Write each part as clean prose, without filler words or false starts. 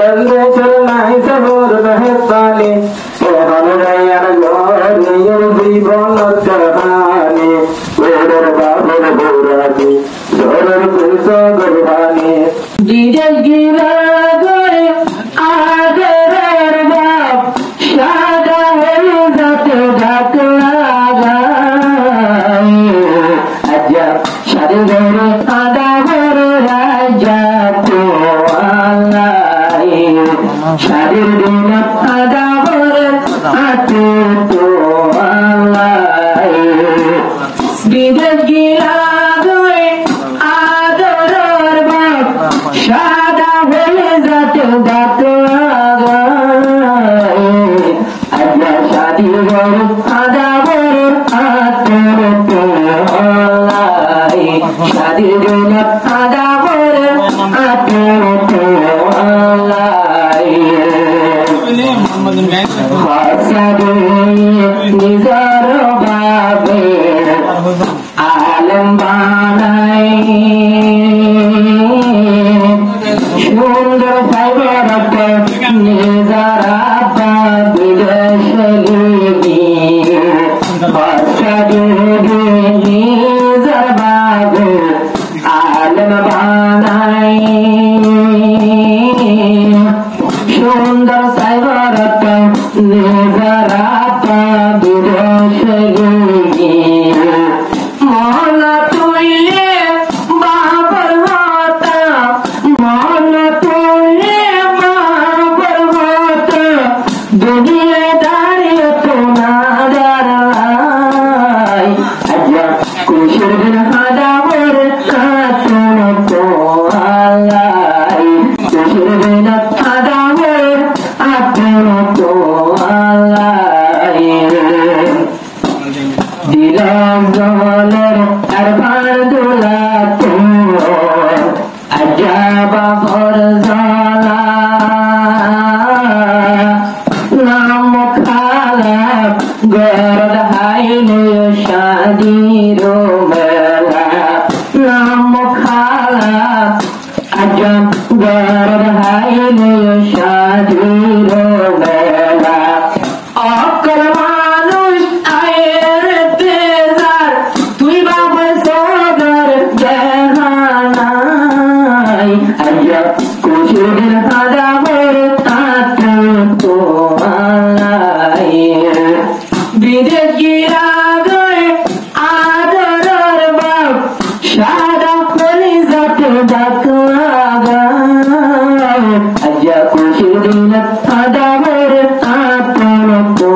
তেলে নাই সবর বেহতানি এখন রায়ার ঘর নিজের জীবন কাহানি ওদের বাবুর বুড়ানি ঝড়ের পয়সা গরহানি ডিজে গিরা গরে আদরের বাপ সাদা হয়ে যাতে ঢাক লাগাই আজ্জা সারি ঘরে আদা ঘরে রাজা তো আল্লাহ শারীর দিন আদা ঘরে আতে তো আল্লাহ ডিজে গিরা গরে আদরের বাপ সাদা হয়ে যাতে ঢাক লাগাই আজ্জা শাদি ঘরে আদা ঘরে আতে তো আল্লাহ শাদির দিন আদা ঘরে আতে তো আল্লাহ হাসাবে নিজর বাবে আলম বানাই সুন্দর সাইবরত নিজর বিদেশলি হাসাবে নিজর বাবে আলম বানাই সুন্দর সাইবরত নিজর বিদেশলি মন তুলে বাবর হতা মন তুলে বাবর হতা দুনিয়া দাঁড়িয়ে তোমার দাঁড়াই আজ্জা খুশির দিন হাদা বরে কাতন তো আল্লাহ খুশির দিন হাদা বরে আতন তো আল্লাহ দিলাম জলের আর ভার দোলা তোর আজাবা ঘর জ্বালা নাম খালা গরদ হাইলে শাদির মেলা নাম খালা আজব গরদ হাইলে শাদির মেলা অকর মানুষ আয়ের তেজার তুই বাবা সদর জাহানাই আজব খুশির হাদা বরে তাতে তো আল্লাহ বিদেশ গিরা গয়ে আদরের বাপ সাদা ফলি যাতে ডাক লাগাই আজা খুশির দিন হাদা বরে তাতে তো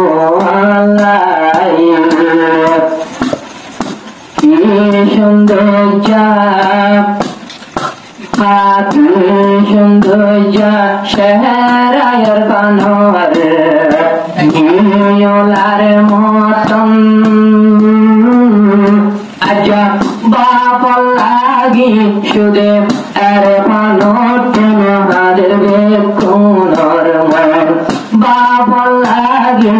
আল্লাহ কি সৌন্দর্য কি সৌন্দর্য শেহরায়ের বানর নিয়লার মতন আজা বাপল লাগি সুদে আর পানতন হাদের বেকুনর মন বাপল লাগি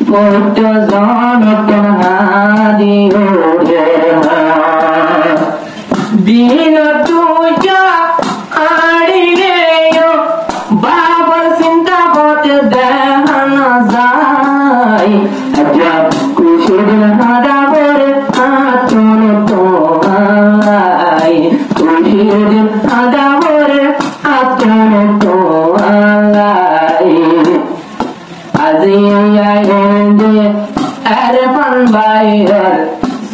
পট জনতন হাদি ওরে দিন তুজা আড়িলে বাবর চিন্তা বট দেহান যায় আজা খুশির হাদা বরে আতন তো আল্লাহ খুশির হাদা বরে আতন তো আল্লাহ আজিয়া দে আর পান বাইর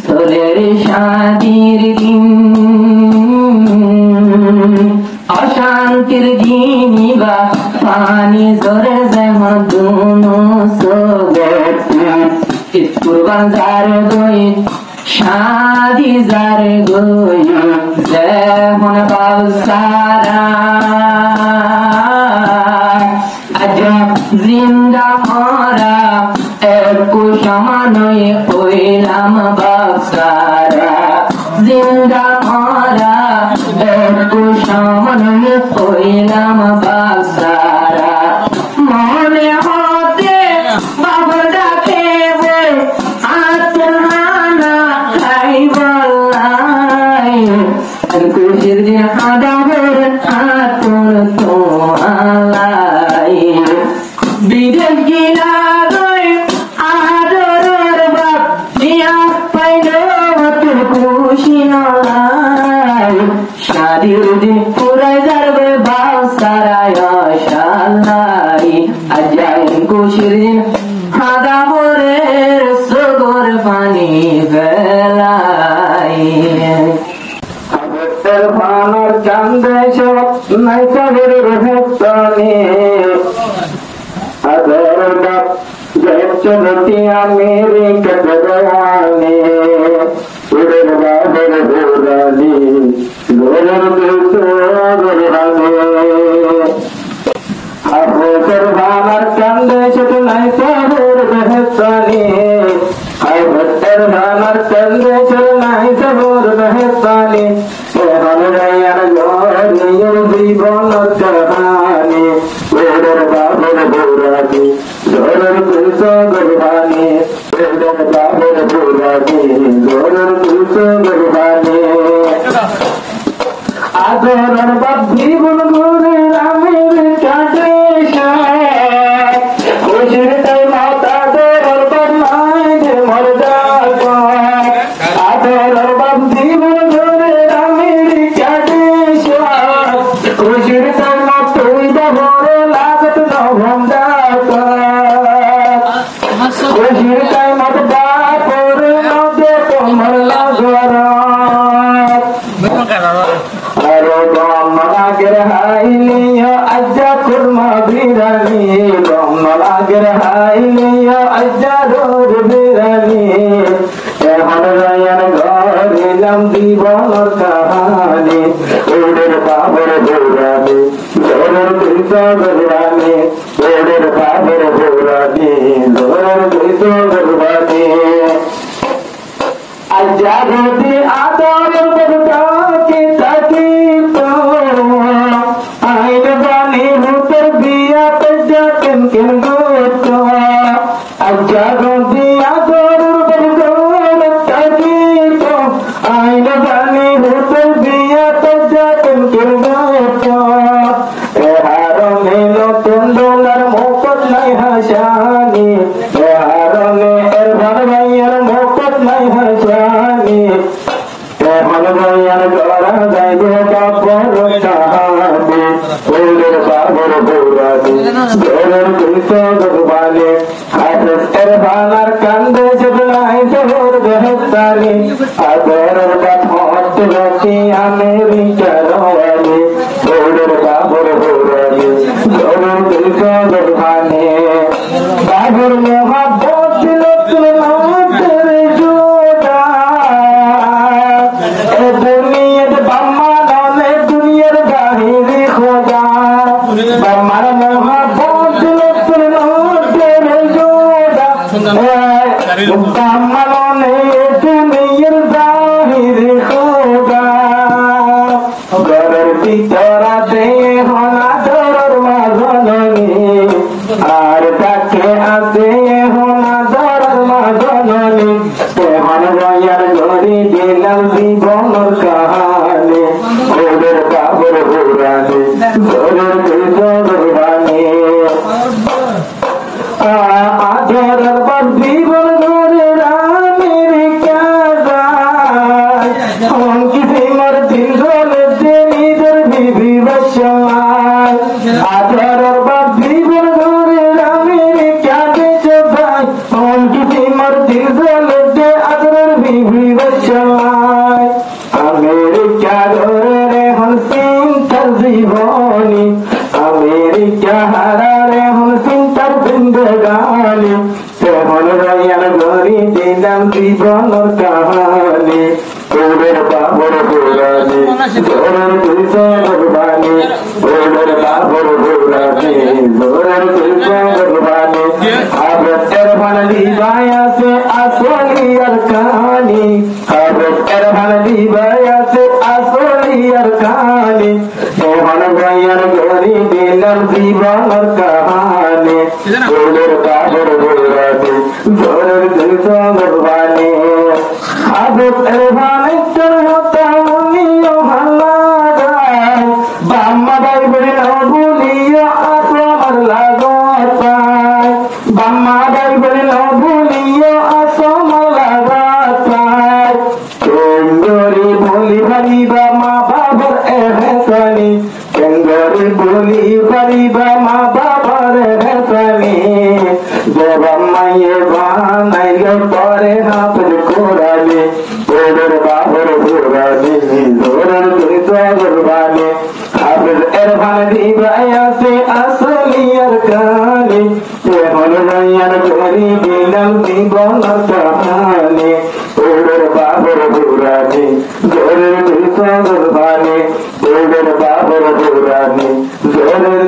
সোলের শাদির দিন অশান্তির জিনিবা পানি জোরে যেমন দুনো সোগত কুরবান যার গই শাদি যার গই যেমন বাউসারা আজব জিন্দা মরা একু সমানয়ে হইলাম বাউসারা জিন্দা মরা একু সমানয়ে হইলাম বাউসারা মনে হতে বাবর ডাকে আত্মহানা খাই বলাই খুশির হাদা বর আতর তো আলা পুরাই যাবে বাউ সারায় শালাই আজাইন খুশির দিন হাদা ভোরের সগর পানি বেলাই আবের ভানোর চান্দে সব নাই সাগর রহস্তানি আদর ডাক জয়চলতিয়া মেরে কদরানে উড়ের বাদর ভোরানি লোরের দুসরানে আবের ভানোর চান্দে সব নাই সাগর রহস্তানি আবের ভানোর চান্দে সব নাই সাগর রহস্তানি হনরায়ার গরিয়র জীবনের কাহানি ওদের বাবর ভোরানি জোরের তুলস গরবানি ওদের বাবর ভোরানি জোরের তুলস গরবানি আদরের বাদ্দি বুলবুলে রামের কাটে খুশির তাই মাতা দোর বদলাই যে মরদা আদরের বাদ্দি বুলবুলে রামের কাটে খুশির তাই মাতুই বহরে লাগত নভন্দা খুশির তাই মাতবা করে নদে তোমার লাগর আরো দমনাগের হাইলিয়া আজ্জা কুরমা বিরানি দমনাগের হাইলিয়া আজ্জা রোদ বিরানি এখন রায়ার গরিলাম জীবনের কাহানি ওদের বাবর ভোরানি জোরের দুইশ গরবানি ওদের বাবর ভোরানি জোরের দুইশ গরবানি আজ্জা রোদি আদর বরকাকে তাকি তো আইন বানি হুতর বিয়া তজ্জা কিন কিন গোতো আজ্জা রোদি আদর বরকাকে তাকি তো আইন বানি হুতর বিয়া তজ্জা কিন কিন গোতো এ হারমে নতুন ডোলার মুকুট নাই হাসানি এ হারমে এর ভাইয়ের মুকুট নাই হাসানি এখন ভাইয়ার গড়া যাইবে বাবর কাহানি ওদের বাবর ভোরানি জোরের তুলস গরবানি হাফেজ এর ভানার কান্দে জবলাই তোর বেহস্তানি আদরের বাত হত রাখি আমেরিকা রওয়ানি ওদের বাবর ভোরানি জোরের তুলস গরবানি বাবর মোহাব্বত দিল তুলনা তেরে জোড়া দুনিয়ার বাম্মা নামে দুনিয়ার বাহিরে খোদা বাম্মার মোহাব্বত দিল তুলনা তেরে জোড়া বাম্মা নামে দুনিয়ার বাহিরে খোদা ঘরের ভিতরাতে হনা ধর মাজননি আর তাকে আসে হনা ধর মাজননি এখন রয়ার গড়ি দিলাম জীবনের কাহানি ওদের বাবর ভোরানি জোরের তুলস গরবানি আদরের বাদ্দি বুলবুলে রামের কাজায় অঙ্কি সিমর দিল গলে নিজের বিবি বসায় আদরের বাদ্দি বুলবুলে রামের কাজে ভাই অঙ্কি সিমর দিল গলে আদরের বিবি বসায় আমেরিকা ধরে হন চিন্তার জীবনী আমেরিকা হারারে হন চিন্তার জিন্দগানি তেমন রায়ার গড়ি দিলাম জীবনের কাহানি ওদের বাবর ভোরানি জোরের তুলস গরবানি ওদের বাবর ভোরানি জোরের তুলস গরবানি আবের ভানলি বায়াসে আসলিয়ার কাহানি আবের ভানলি বায়াসে আসলিয়ার কাহানি এখন রায়ার গড়ি দিলাম জীবনের কাহানি ওদের বাবর ভোরানি জোরের তুলস গরবানি আবের ভানে তোর হতা মনিও ভালা গায় বাম্মা ভাই বলে ভুলিও আসমার লাগত পায় বাম্মা ভাই বলে ভুলিও আসমার লাগত পায় সুন্দরী ভুলি ভারি বা মা বাবার এহসান বলি পারিবা মা বাবার হেসানি জবাব মাইয়ে বানাইলে পরে হাফেজ কোরআনি ওদের বাবর কোরআনি ওদের দুর্বানি হাফেজ এরফান দিবাই আছে আসলিয়ার কানি এখন রাইয়ার করি দিলাম জীবনের কাহানি ওদের বাবর কোরআনি ওদের দুর্বানি ওদের বাবর কোরআনি ওদের